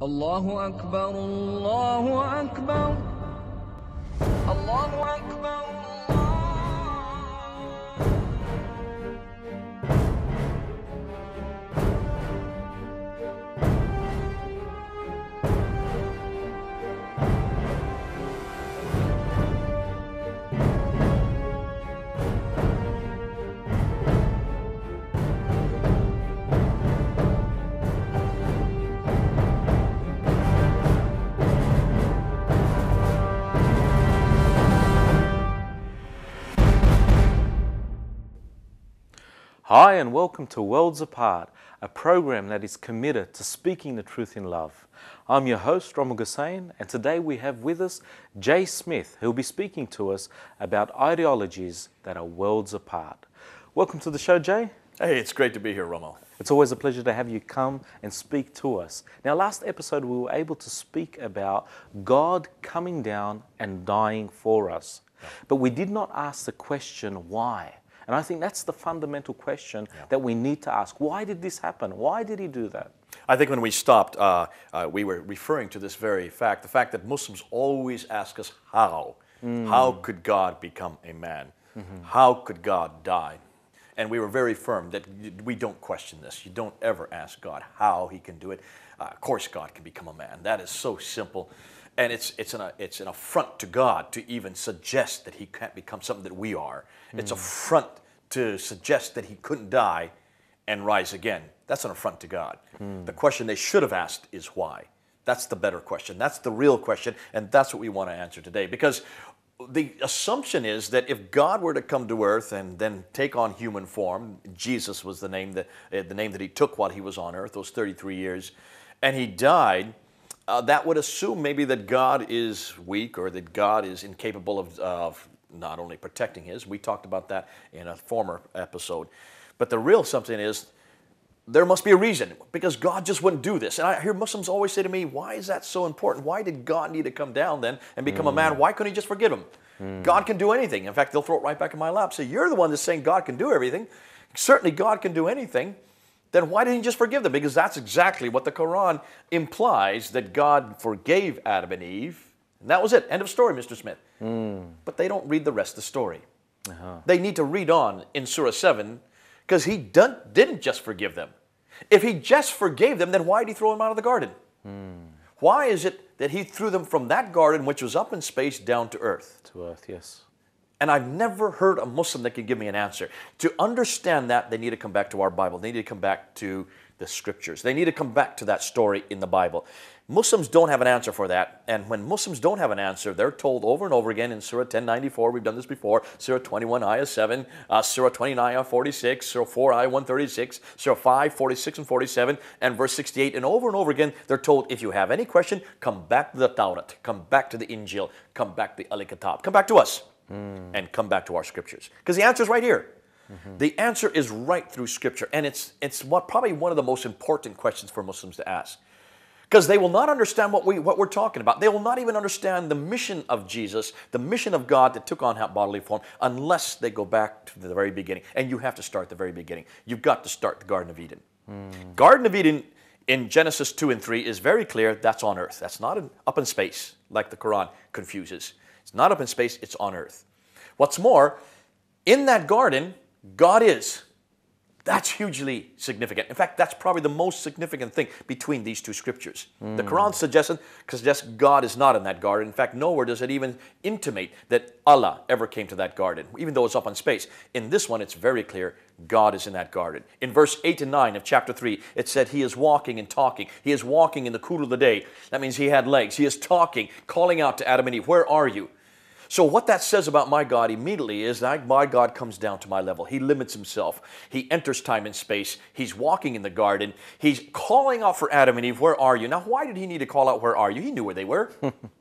الله أكبر الله أكبر الله أكبر. Hi and welcome to Worlds Apart, a program that is committed to speaking the truth in love. I'm your host, Rommel Hussain, and today we have with us Jay Smith, who will be speaking to us about ideologies that are worlds apart. Welcome to the show, Jay. Hey, it's great to be here, Rommel. It's always a pleasure to have you come and speak to us. Now, last episode we were able to speak about God coming down and dying for us, but we did not ask the question why. And I think that's the fundamental question that we need to ask. Why did this happen? Why did he do that? I think when we stopped, we were referring to this very fact, the fact that Muslims always ask us how. How could God become a man? How could God die? And we were very firm that we don't question this. You don't ever ask God how he can do it. Of course God can become a man. That is so simple. And it's an affront to God to even suggest that he can't become something that we are. It's an affront to suggest that he couldn't die and rise again. That's an affront to God. The question they should have asked is why. That's the better question. That's the real question, and that's what we want to answer today. Because the assumption is that if God were to come to earth and then take on human form, Jesus was the name that he took while he was on earth, those 33 years, and he died, that would assume maybe that God is weak or that God is incapable of not only protecting his. We talked about that in a former episode. But the real something is there must be a reason, because God just wouldn't do this. And I hear Muslims always say to me, why is that so important? Why did God need to come down then and become a man? Why couldn't he just forgive him? God can do anything. In fact, they'll throw it right back in my lap. Say, you're the one that's saying God can do everything. Certainly God can do anything. Then why didn't he just forgive them? Because that's exactly what the Quran implies, that God forgave Adam and Eve. And that was it. End of story, Mr. Smith. But they don't read the rest of the story. They need to read on in Surah 7, because he didn't just forgive them. If he just forgave them, then why did he throw them out of the garden? Why is it that he threw them from that garden, which was up in space, down to earth? To earth, yes. And I've never heard a Muslim that can give me an answer. To understand that, they need to come back to our Bible. They need to come back to the Scriptures. They need to come back to that story in the Bible. Muslims don't have an answer for that. And when Muslims don't have an answer, they're told over and over again in Surah 1094, we've done this before, Surah 21, Ayah 7, Surah 29, Ayah 46, Surah 4, Ayah 136, Surah 5, 46 and 47, and verse 68. And over again, they're told, if you have any question, come back to the Tawrat, come back to the Injil, come back to the Al-Kitab, come back to us. And come back to our Scriptures. Because the answer is right here. The answer is right through Scripture. And it's probably one of the most important questions for Muslims to ask. Because they will not understand what we're talking about. They will not even understand the mission of Jesus, the mission of God that took on bodily form, unless they go back to the very beginning. And you have to start at the very beginning. You've got to start the Garden of Eden. Garden of Eden in Genesis 2 and 3 is very clear. That's on earth. That's not up in space, like the Quran confuses. It's not up in space, it's on earth. What's more, in that garden, God is. That's hugely significant. In fact, that's probably the most significant thing between these two scriptures. The Quran suggests God is not in that garden. In fact, nowhere does it even intimate that Allah ever came to that garden, even though it's up in space. In this one, it's very clear God is in that garden. In verse 8 and 9 of chapter 3, it said he is walking and talking. He is walking in the cool of the day. That means he had legs. He is talking, calling out to Adam and Eve, where are you? So what that says about my God immediately is that my God comes down to my level. He limits himself. He enters time and space. He's walking in the garden. He's calling out for Adam and Eve, where are you? Now, why did he need to call out, where are you? He knew where they were.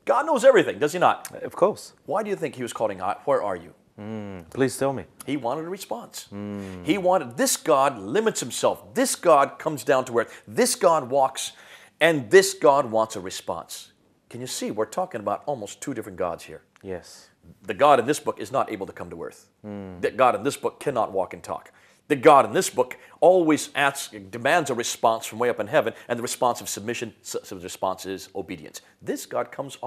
God knows everything, does he not? Of course. Why do you think he was calling out, where are you? Please tell me. He wanted a response. He wanted, this God limits himself. This God comes down to earth. This God walks, and this God wants a response. Can you see? We're talking about almost two different gods here. Yes. The God in this book is not able to come to earth. The God in this book cannot walk and talk. That God in this book always demands a response from way up in heaven, and the response of submission, so the response is obedience. This God comes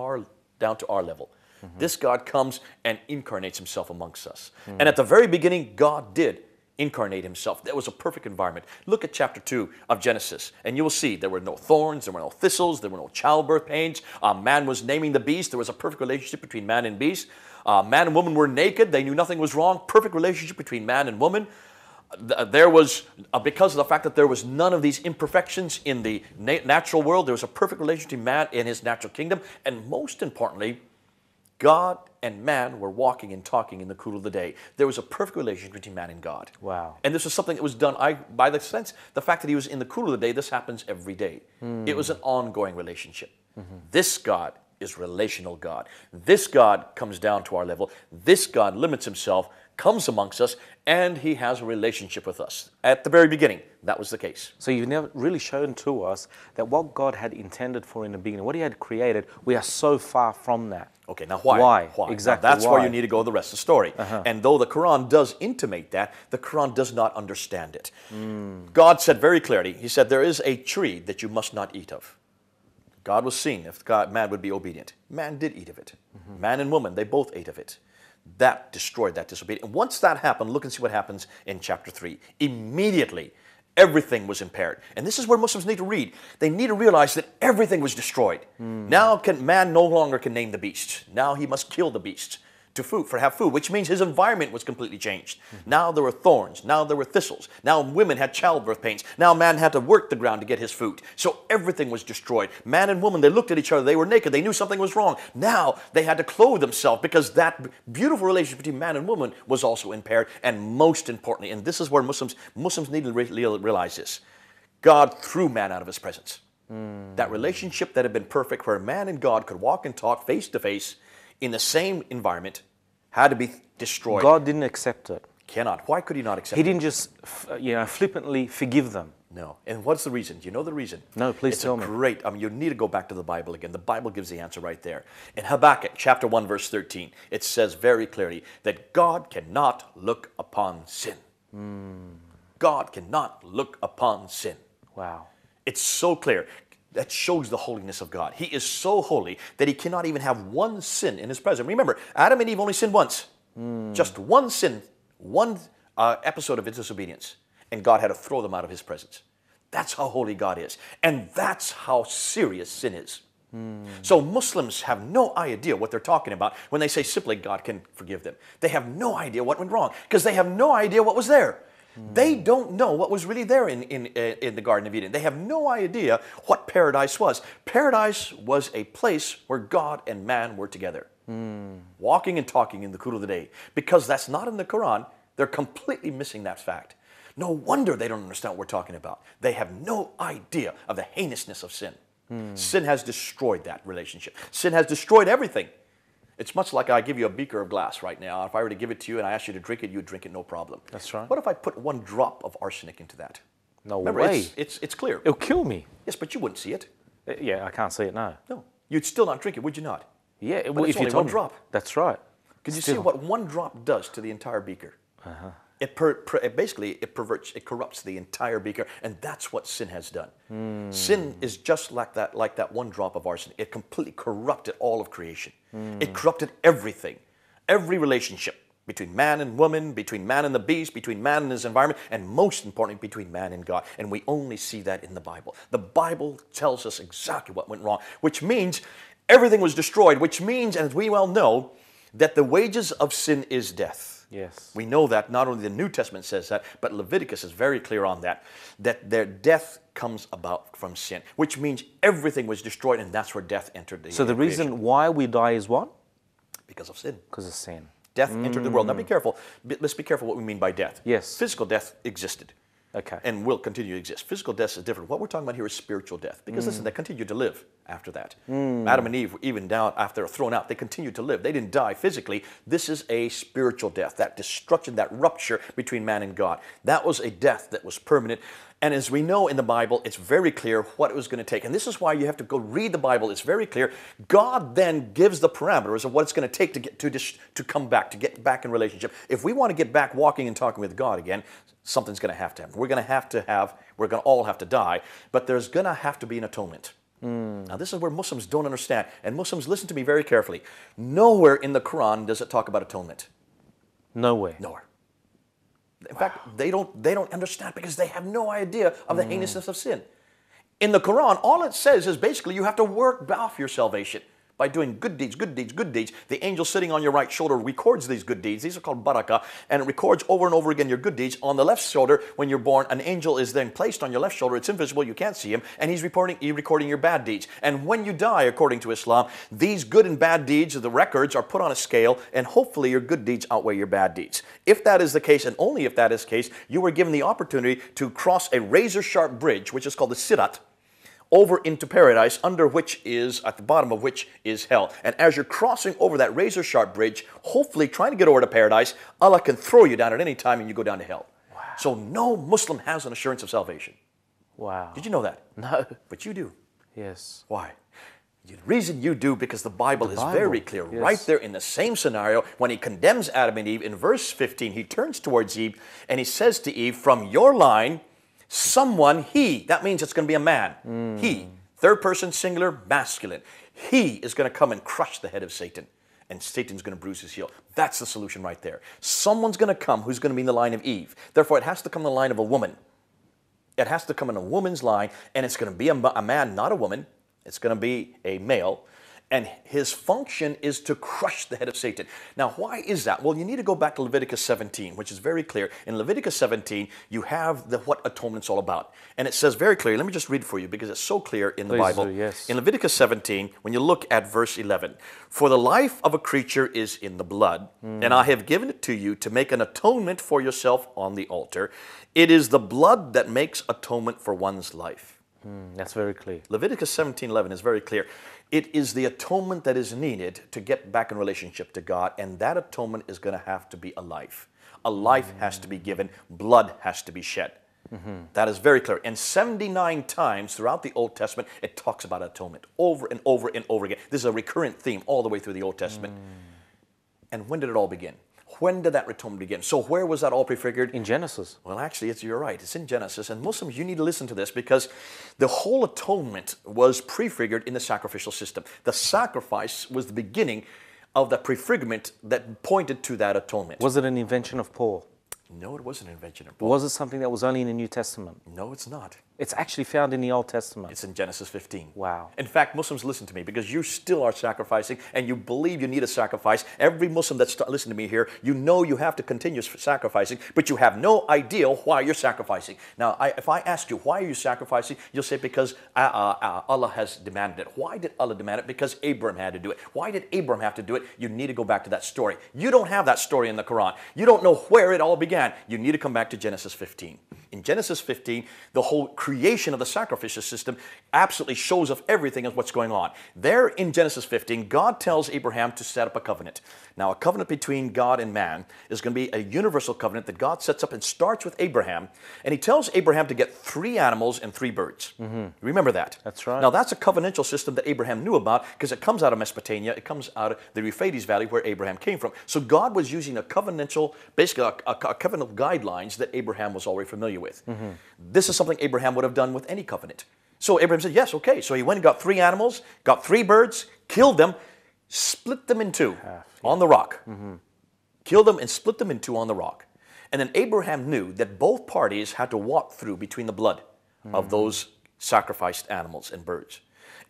down to our level. This God comes and incarnates himself amongst us. And at the very beginning, God did incarnate himself. There was a perfect environment. Look at chapter 2 of Genesis, and you will see there were no thorns, there were no thistles, there were no childbirth pains. Man was naming the beast. There was a perfect relationship between man and beast. Man and woman were naked. They knew nothing was wrong. Perfect relationship between man and woman. There was, because of the fact that there was none of these imperfections in the natural world, there was a perfect relationship between man and his natural kingdom. And most importantly, God and man were walking and talking in the cool of the day. There was a perfect relationship between man and God. Wow. And this was something that was done by the fact that he was in the cool of the day. This happens every day. It was an ongoing relationship. This God is relational God. This God comes down to our level. This God limits himself, comes amongst us, and he has a relationship with us. At the very beginning, that was the case. So you've never really shown to us that what God had intended for in the beginning, what he had created, we are so far from that. Okay, now why? Why? Exactly. Now that's why? where you need to go with the rest of the story. And though the Quran does intimate that, the Quran does not understand it. God said very clearly, he said, there is a tree that you must not eat of. God was seeing if man would be obedient. Man did eat of it. Man and woman, they both ate of it. That destroyed that disobedience. And once that happened, look and see what happens in chapter 3. Immediately, everything was impaired. And this is where Muslims need to read. They need to realize that everything was destroyed. Now man no longer can name the beast. Now he must kill the beast to have food, which means his environment was completely changed. Now there were thorns. Now there were thistles. Now women had childbirth pains. Now man had to work the ground to get his food. So everything was destroyed. Man and woman, they looked at each other. They were naked. They knew something was wrong. Now they had to clothe themselves because that beautiful relationship between man and woman was also impaired. And most importantly, and this is where Muslims need to realize this, God threw man out of his presence. That relationship that had been perfect, where man and God could walk and talk face to face in the same environment, had to be destroyed. God didn't accept it. Cannot. Why could he not accept it? He didn't just flippantly forgive them. No. And what's the reason? Do you know the reason? No, please tell me. It's great. You need to go back to the Bible again. The Bible gives the answer right there. In Habakkuk chapter 1 verse 13, it says very clearly that God cannot look upon sin. God cannot look upon sin. Wow. It's so clear. That shows the holiness of God. He is so holy that he cannot even have one sin in his presence. Remember, Adam and Eve only sinned once. Just one sin, one episode of disobedience. And God had to throw them out of his presence. That's how holy God is. And that's how serious sin is. So Muslims have no idea what they're talking about when they say simply God can forgive them. They have no idea what went wrong because they have no idea what was there. They don't know what was really there in the Garden of Eden. They have no idea what paradise was. Paradise was a place where God and man were together, walking and talking in the cool of the day. Because that's not in the Quran, they're completely missing that fact. No wonder they don't understand what we're talking about. They have no idea of the heinousness of sin. Sin has destroyed that relationship. Sin has destroyed everything. It's much like I give you a beaker of glass right now. If I were to give it to you and I asked you to drink it, you'd drink it no problem. That's right. What if I put one drop of arsenic into that? No Remember, way. It's clear. It'll kill me. Yes, but you wouldn't see it. Yeah, I can't see it now. No. You'd still not drink it, would you not? Yeah, But if it's you only told one me. drop. That's right. Can you see what one drop does to the entire beaker? It corrupts the entire beaker, and that's what sin has done. Sin is just like that one drop of arsenic. It completely corrupted all of creation. It corrupted everything, every relationship between man and woman, between man and the beast, between man and his environment, and most importantly, between man and God. And we only see that in the Bible. The Bible tells us exactly what went wrong, which means everything was destroyed, which means, as we well know, that the wages of sin is death. Yes. We know that not only the New Testament says that, but Leviticus is very clear on that their death comes about from sin, which means everything was destroyed, and that's where death entered the So the creation. reason why we die is what? Because of sin. Because of sin. Death entered the world. Now be careful. Let's be careful what we mean by death. Yes. Physical death existed. Okay. And will continue to exist. Physical death is different. What we're talking about here is spiritual death. Because listen, they continued to live after that. Adam and Eve, even down after they're thrown out, they continued to live. They didn't die physically. This is a spiritual death. That destruction, that rupture between man and God. That was a death that was permanent. And as we know in the Bible, it's very clear what it was going to take. And this is why you have to go read the Bible. It's very clear. God then gives the parameters of what it's going to take to get to come back, to get back in relationship. If we want to get back walking and talking with God again, something's going to happen. We're going to all have to die, but there's going to have to be an atonement. Now, this is where Muslims don't understand. And Muslims, listen to me very carefully. Nowhere in the Quran does it talk about atonement. Nowhere. Nowhere. In fact, they don't understand because they have no idea of the heinousness of sin. In the Quran, all it says is basically you have to work off your salvation by doing good deeds, good deeds, good deeds. The angel sitting on your right shoulder records these good deeds. These are called barakah, and it records over and over again your good deeds. On the left shoulder, when you're born, an angel is then placed on your left shoulder. It's invisible, you can't see him, and he's recording your bad deeds. And when you die, according to Islam, these good and bad deeds, the records, are put on a scale, and hopefully your good deeds outweigh your bad deeds. If that is the case, and only if that is the case, you were given the opportunity to cross a razor-sharp bridge, which is called the Sirat, over into paradise, under which is, at the bottom of which is hell. And as you're crossing over that razor-sharp bridge, hopefully trying to get over to paradise, Allah can throw you down at any time and you go down to hell. Wow. So no Muslim has an assurance of salvation. Wow. Did you know that? No. But you do. Yes. Why? The reason you do, because the Bible is very clear. Yes. Right there in the same scenario, when he condemns Adam and Eve, in verse 15, he turns towards Eve and he says to Eve, from your line, someone, he, that means it's going to be a man. He, third person singular, masculine. He is going to come and crush the head of Satan. And Satan's going to bruise his heel. That's the solution right there. Someone's going to come who's going to be in the line of Eve. Therefore, it has to come in the line of a woman. It has to come in a woman's line, and it's going to be a man, not a woman. It's going to be a male. And his function is to crush the head of Satan. Now, why is that? Well, you need to go back to Leviticus 17, which is very clear. In Leviticus 17, you have what atonement's all about. And it says very clearly, let me just read it for you because it's so clear in the Bible. Do, yes. In Leviticus 17, when you look at verse 11, for the life of a creature is in the blood, and I have given it to you to make an atonement for yourself on the altar. It is the blood that makes atonement for one's life. That's very clear. Leviticus 17:11 is very clear. It is the atonement that is needed to get back in relationship to God, and that atonement is going to have to be a life. A life has to be given. Blood has to be shed. That is very clear. And 79 times throughout the Old Testament, it talks about atonement over and over and over again. This is a recurrent theme all the way through the Old Testament. And when did it all begin? When did that atonement begin? So where was that all prefigured? In Genesis. Well, actually, you're right. It's in Genesis. And Muslims, you need to listen to this because the whole atonement was prefigured in the sacrificial system. The sacrifice was the beginning of the prefigurement that pointed to that atonement. Was it an invention of Paul? No, it wasn't an invention of Paul. Was it something that was only in the New Testament? No, it's not. It's actually found in the Old Testament. It's in Genesis 15. Wow. In fact, Muslims, listen to me, because you still are sacrificing and you believe you need a sacrifice. Every Muslim that's listening to me here, you know you have to continue sacrificing, but you have no idea why you're sacrificing. Now, if I ask you, why are you sacrificing? You'll say, because Allah has demanded it. Why did Allah demand it? Because Abraham had to do it. Why did Abraham have to do it? You need to go back to that story. You don't have that story in the Quran. You don't know where it all began. You need to come back to Genesis 15. In Genesis 15, the whole creation of the sacrificial system absolutely shows of everything of what's going on. There in Genesis 15, God tells Abraham to set up a covenant. Now, a covenant between God and man is going to be a universal covenant that God sets up and starts with Abraham. And he tells Abraham to get 3 animals and 3 birds. Remember that? That's right. Now, that's a covenantal system that Abraham knew about because it comes out of Mesopotamia. It comes out of the Euphrates Valley where Abraham came from. So God was using a covenantal, basically a covenantal guidelines that Abraham was already familiar with. This is something Abraham would have done with any covenant. So Abraham said, yes, okay. So he went and got 3 animals, got 3 birds, killed them, split them in 2 on the rock. Killed them and split them in 2 on the rock. And then Abraham knew that both parties had to walk through between the blood of those sacrificed animals and birds.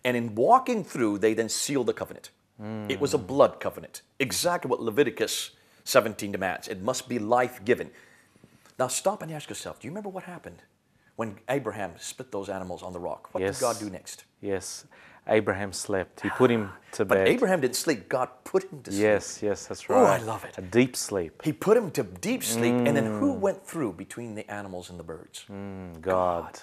And in walking through, they then sealed the covenant. It was a blood covenant. Exactly what Leviticus 17 demands. It must be life-given. Now stop and ask yourself, do you remember what happened when Abraham split those animals on the rock? What did God do next? Yes, Abraham slept. He put him to bed. But Abraham didn't sleep. God put him to sleep. Yes, that's right. Oh, I love it. A deep sleep. He put him to deep sleep. And then who went through between the animals and the birds? God.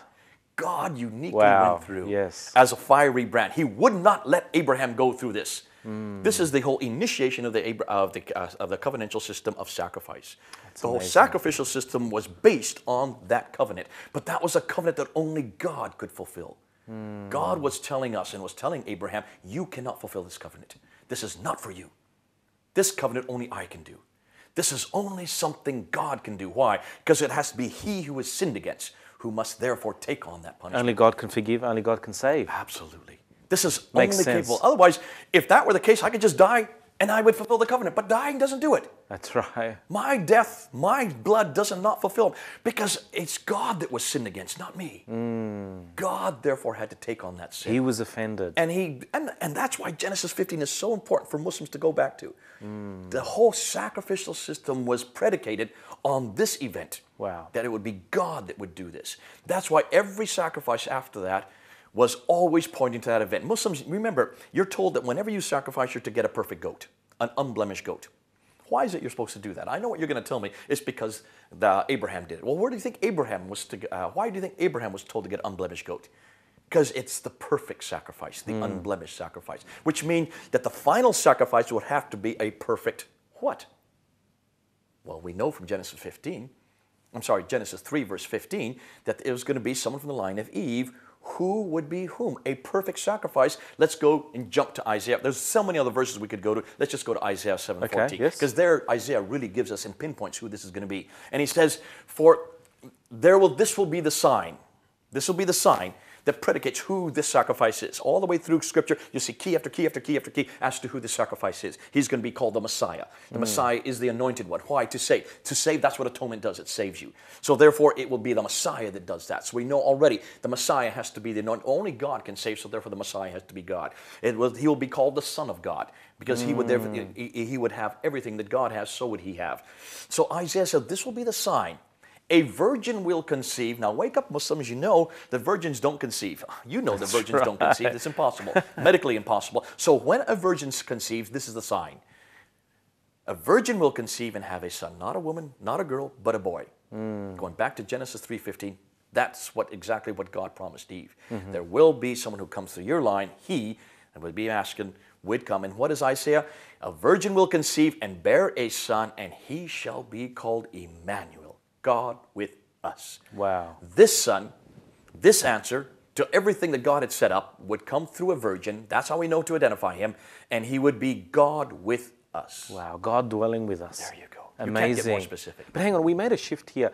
God uniquely Wow. went through Yes. as a fiery brand. He would not let Abraham go through this. This is the whole initiation of the covenantal system of sacrifice. The whole amazing. sacrificial system was based on that covenant. But that was a covenant that only God could fulfill. God was telling us and was telling Abraham, you cannot fulfill this covenant. This is not for you. This covenant only I can do. This is only something God can do. Why? Because it has to be he who is sinned against who must therefore take on that punishment. Only God can forgive, only God can save. Absolutely. This is Makes only sense. capable. Otherwise, if that were the case, I could just die and I would fulfill the covenant. But dying doesn't do it. That's right. My death, my blood does not fulfill it because it's God that was sinned against, not me. God therefore had to take on that sin. He was offended. And that's why Genesis 15 is so important for Muslims to go back to. The whole sacrificial system was predicated on this event. Wow. That it would be God that would do this. That's why every sacrifice after that was always pointing to that event. Muslims, remember, you're told that whenever you sacrifice, you're to get a perfect goat, an unblemished goat. Why is it you're supposed to do that? I know what you're going to tell me. It's because Abraham did it. Well, where do you think Abraham was why do you think Abraham was told to get unblemished goat? Because it's the perfect sacrifice, the unblemished sacrifice, which means that the final sacrifice would have to be a perfect what? Well, we know from Genesis 3, verse 15, that it was going to be someone from the line of Eve who would be whom? A perfect sacrifice. Let's go and jump to Isaiah. There's so many other verses we could go to. Let's just go to Isaiah 7:14. Okay, yes. Because there Isaiah really gives us and pinpoints who this is going to be. And he says, this will be the sign. This will be the sign that predicates who this sacrifice is. All the way through Scripture, you see key after key after key after key as to who this sacrifice is. He's going to be called the Messiah. The Messiah is the anointed one. Why? To save. To save, that's what atonement does. It saves you. So therefore, it will be the Messiah that does that. So we know already the Messiah has to be the anointed. Only God can save, so therefore the Messiah has to be God. He will be called the Son of God because he would have everything that God has, so would he have. So Isaiah said, this will be the sign. A virgin will conceive. Now, wake up, Muslims. You know that virgins don't conceive. You know that virgins don't conceive. It's impossible, medically impossible. So when a virgin conceives, this is the sign. A virgin will conceive and have a son. Not a woman, not a girl, but a boy. Going back to Genesis 3:15, that's exactly what God promised Eve. There will be someone who comes through your line. He, and would be asking, would come. And what does Isaiah? A virgin will conceive and bear a son, and he shall be called Emmanuel. God with us. Wow. This son, this answer to everything that God had set up would come through a virgin. That's how we know to identify him. And he would be God with us. Wow, God dwelling with us. There you go. Amazing. You can't get more specific. But hang on, we made a shift here.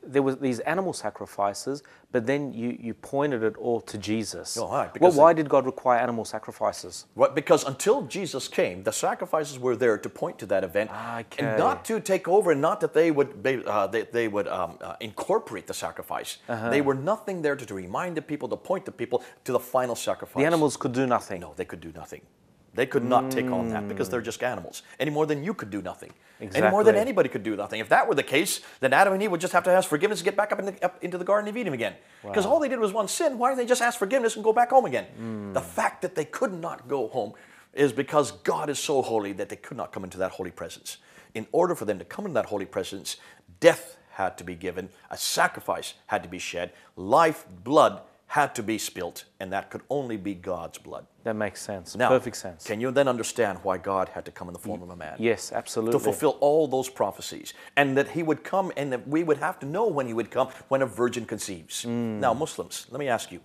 There was these animal sacrifices, but then you pointed it all to Jesus. Oh, right, Well, because why did God require animal sacrifices? Right, because until Jesus came, the sacrifices were there to point to that event, Okay. and not to take over, and not that they would incorporate the sacrifice. They were nothing there to remind the people, to point the people to the final sacrifice. The animals could do nothing. No, they could do nothing. They could not take on that because they're just animals. Any more than you could do nothing. Any more than Exactly. anybody could do nothing. If that were the case, then Adam and Eve would just have to ask forgiveness to get back up into the Garden of Eden again. Because all they did was one sin. Why didn't they just ask forgiveness and go back home again? The fact that they could not go home is because God is so holy that they could not come into that holy presence. In order for them to come into that holy presence, death had to be given, a sacrifice had to be shed, life, blood had to be spilt, and that could only be God's blood. That makes sense. Now, Perfect sense. Can you then understand why God had to come in the form of a man? Yes, absolutely. To fulfill all those prophecies. And that he would come, and that we would have to know when he would come, when a virgin conceives. Now, Muslims, let me ask you.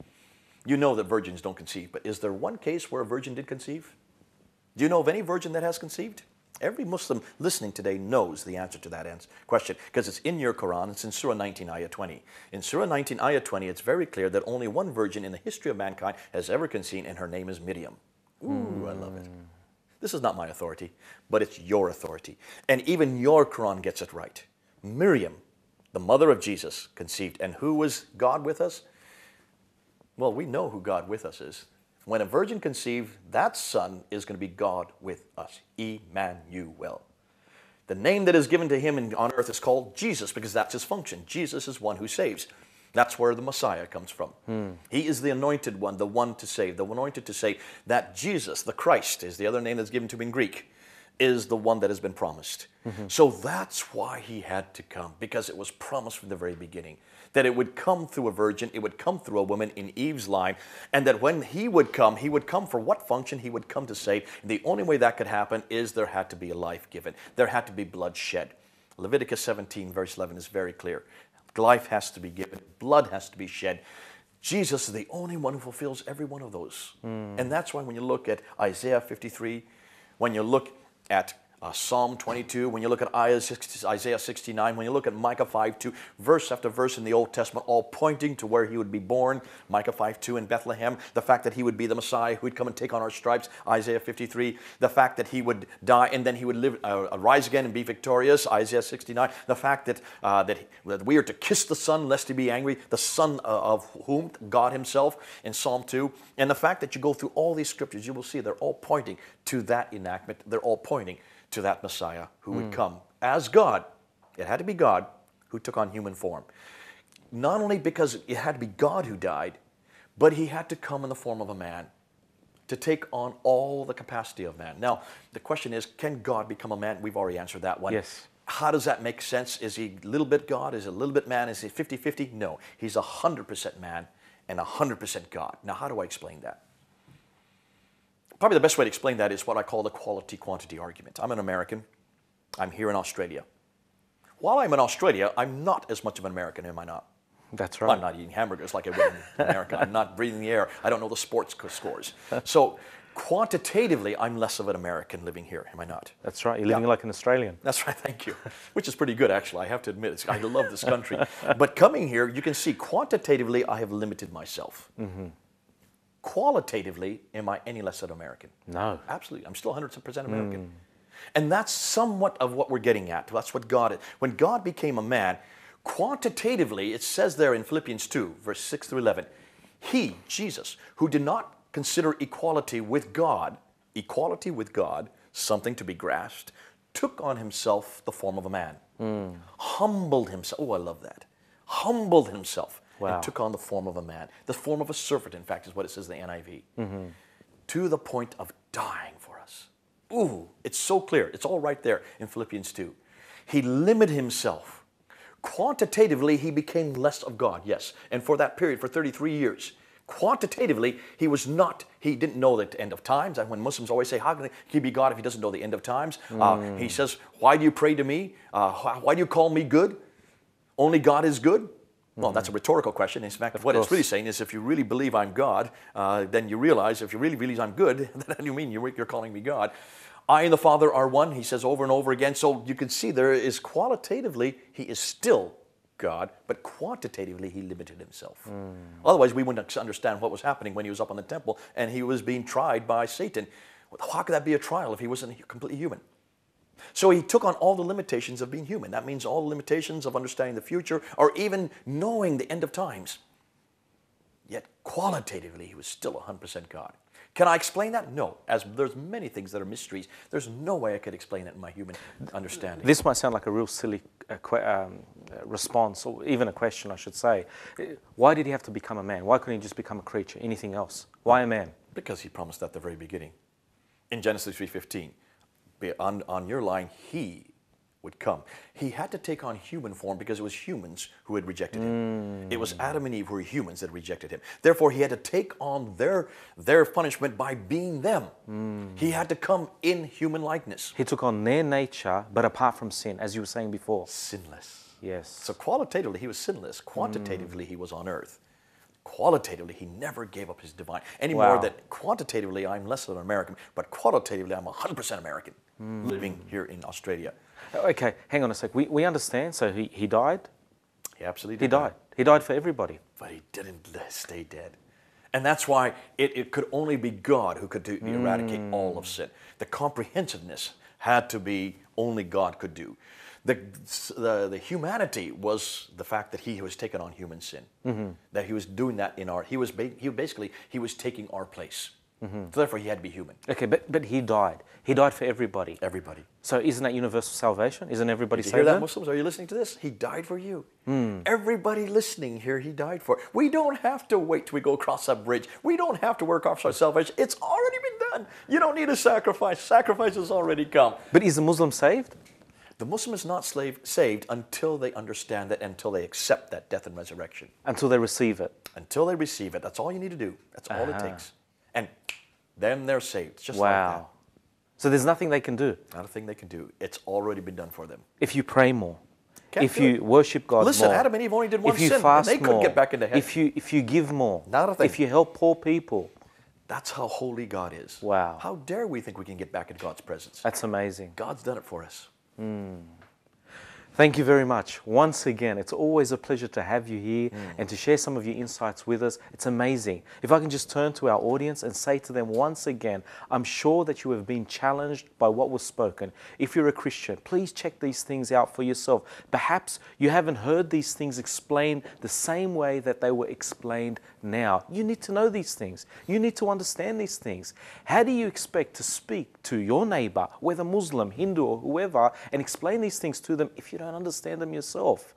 You know that virgins don't conceive, but is there one case where a virgin did conceive? Do you know of any virgin that has conceived? Every Muslim listening today knows the answer to that question because it's in your Quran. It's in Surah 19, Ayah 20. In Surah 19, Ayah 20, it's very clear that only one virgin in the history of mankind has ever conceived, and her name is Miriam. Ooh, I love it. This is not my authority, but it's your authority. And even your Quran gets it right. Miriam, the mother of Jesus, conceived. And who was God with us? Well, we know who God with us is. When a virgin conceived, that son is going to be God with us, Emmanuel. The name that is given to him on earth is called Jesus because that's his function. Jesus is one who saves. That's where the Messiah comes from. He is the anointed one, the one to save, the anointed to save. That Jesus, the Christ, is the other name that's given to him in Greek. is the one that has been promised. So that's why he had to come, because it was promised from the very beginning that it would come through a virgin, it would come through a woman in Eve's line, and that when he would come for what function? He would come to save. And the only way that could happen is there had to be a life given. There had to be blood shed. Leviticus 17 verse 11 is very clear. Life has to be given. Blood has to be shed. Jesus is the only one who fulfills every one of those. And that's why when you look at Isaiah 53, when you look at Psalm 22, when you look at Isaiah 69, when you look at Micah 5:2, verse after verse in the Old Testament, all pointing to where he would be born. Micah 5:2 in Bethlehem, the fact that he would be the Messiah who would come and take on our stripes. Isaiah 53, the fact that he would die and then he would live, rise again and be victorious. Isaiah 69, the fact that that we are to kiss the Son lest he be angry, the Son of whom? God himself in Psalm 2. And the fact that you go through all these scriptures, you will see they're all pointing to that enactment. They're all pointing to that Messiah who would come as God. It had to be God who took on human form. Not only because it had to be God who died, but he had to come in the form of a man to take on all the capacity of man. Now, the question is, can God become a man? We've already answered that one. Yes. How does that make sense? Is he a little bit God? Is he a little bit man? Is he 50-50? No. He's 100% man and 100% God. Now, how do I explain that? Probably the best way to explain that is what I call the quality-quantity argument. I'm an American. I'm here in Australia. While I'm in Australia, I'm not as much of an American, am I not? That's right. I'm not eating hamburgers like I would in America. I'm not breathing the air. I don't know the sports scores. So quantitatively, I'm less of an American living here, am I not? That's right. You're living like an Australian. That's right, thank you. Which is pretty good, actually. I have to admit, I love this country. But coming here, you can see quantitatively, I have limited myself. Qualitatively, am I any less an American? No. Absolutely. I'm still 100% American. And that's somewhat of what we're getting at. That's what God is. When God became a man, quantitatively, it says there in Philippians 2, verse 6 through 11, he, Jesus, who did not consider equality with God, something to be grasped, took on himself the form of a man. Humbled himself. Oh, I love that. Humbled himself. Wow. And took on the form of a man. The form of a servant, in fact, is what it says in the NIV. To the point of dying for us. Ooh, it's so clear. It's all right there in Philippians 2. He limited himself. Quantitatively, he became less of God, yes. And for that period, for 33 years, quantitatively, he didn't know the end of times. And when Muslims always say, how can he be God if he doesn't know the end of times? He says, why do you pray to me? Why do you call me good? Only God is good? Well, that's a rhetorical question. In fact, what it's really saying is if you really believe I'm God, then you realize if you really believe I'm good, then you mean you're calling me God. I and the Father are one, he says over and over again. So you can see there is qualitatively, he is still God, but quantitatively he limited himself. Otherwise, we wouldn't understand what was happening when he was up on the temple and he was being tried by Satan. How could that be a trial if he wasn't completely human? So he took on all the limitations of being human. That means all the limitations of understanding the future or even knowing the end of times. Yet qualitatively, he was still 100% God. Can I explain that? No. As there's many things that are mysteries, there's no way I could explain it in my human understanding. This might sound like a real silly response, or even a question, I should say. Why did he have to become a man? Why couldn't he just become a creature, anything else? Why a man? Because he promised that at the very beginning. In Genesis 3:15, on your line, he would come. He had to take on human form because it was humans who had rejected him. It was Adam and Eve who were humans that rejected him. Therefore, he had to take on their punishment by being them. He had to come in human likeness. He took on their nature, but apart from sin, as you were saying before. Sinless. Yes. So qualitatively, he was sinless. Quantitatively, he was on earth. Qualitatively, he never gave up his divine. Any more that quantitatively, I'm less of an American, but qualitatively, I'm 100% American living here in Australia. Okay, hang on a sec. We understand. So he died? He absolutely did. He died. He died for everybody. But he didn't stay dead. And that's why it could only be God who could eradicate all of sin. The comprehensiveness had to be only God could do. The humanity was the fact that he was taking on human sin. That he was doing that in he was taking our place. So therefore, he had to be human. Okay, but he died. He died for everybody. Everybody. So isn't that universal salvation? Isn't everybody saved? Did you hear that, Muslims? Are you listening to this? He died for you. Everybody listening here, he died for. We don't have to wait till we go across that bridge. We don't have to work off our salvation. It's already been done. You don't need a sacrifice. Sacrifice has already come. But is a Muslim saved? The Muslim is not saved until they understand that, until they accept that death and resurrection. Until they receive it. Until they receive it. That's all you need to do. That's all it takes. And then they're saved. It's just like that. So there's nothing they can do. Not a thing they can do. It's already been done for them. If you pray more, if do you it. worship God Listen, more, Adam and Eve only did one if you sin, and fast they couldn't more, get back into heaven. if you give more, Not a thing. if you help poor people, That's how holy God is. Wow. How dare we think we can get back in God's presence? that's amazing. God's done it for us. Thank you very much. Once again, it's always a pleasure to have you here and to share some of your insights with us. It's amazing. If I can just turn to our audience and say to them once again, I'm sure that you have been challenged by what was spoken. If you're a Christian, please check these things out for yourself. Perhaps you haven't heard these things explained the same way that they were explained now. You need to know these things. You need to understand these things. How do you expect to speak to your neighbor, whether Muslim, Hindu, or whoever, and explain these things to them if you don't understand them yourself?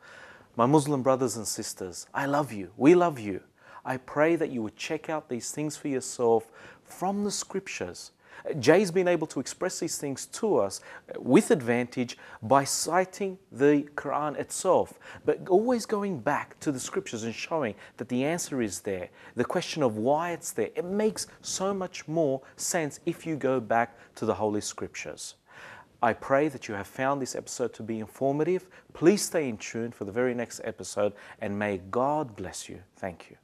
My Muslim brothers and sisters, I love you. We love you. I pray that you would check out these things for yourself from the scriptures. Jay's been able to express these things to us with advantage by citing the Quran itself, but always going back to the scriptures and showing that the answer is there. The question of why it's there, it makes so much more sense if you go back to the Holy Scriptures. I pray that you have found this episode to be informative. Please stay in tune for the very next episode, and may God bless you. Thank you.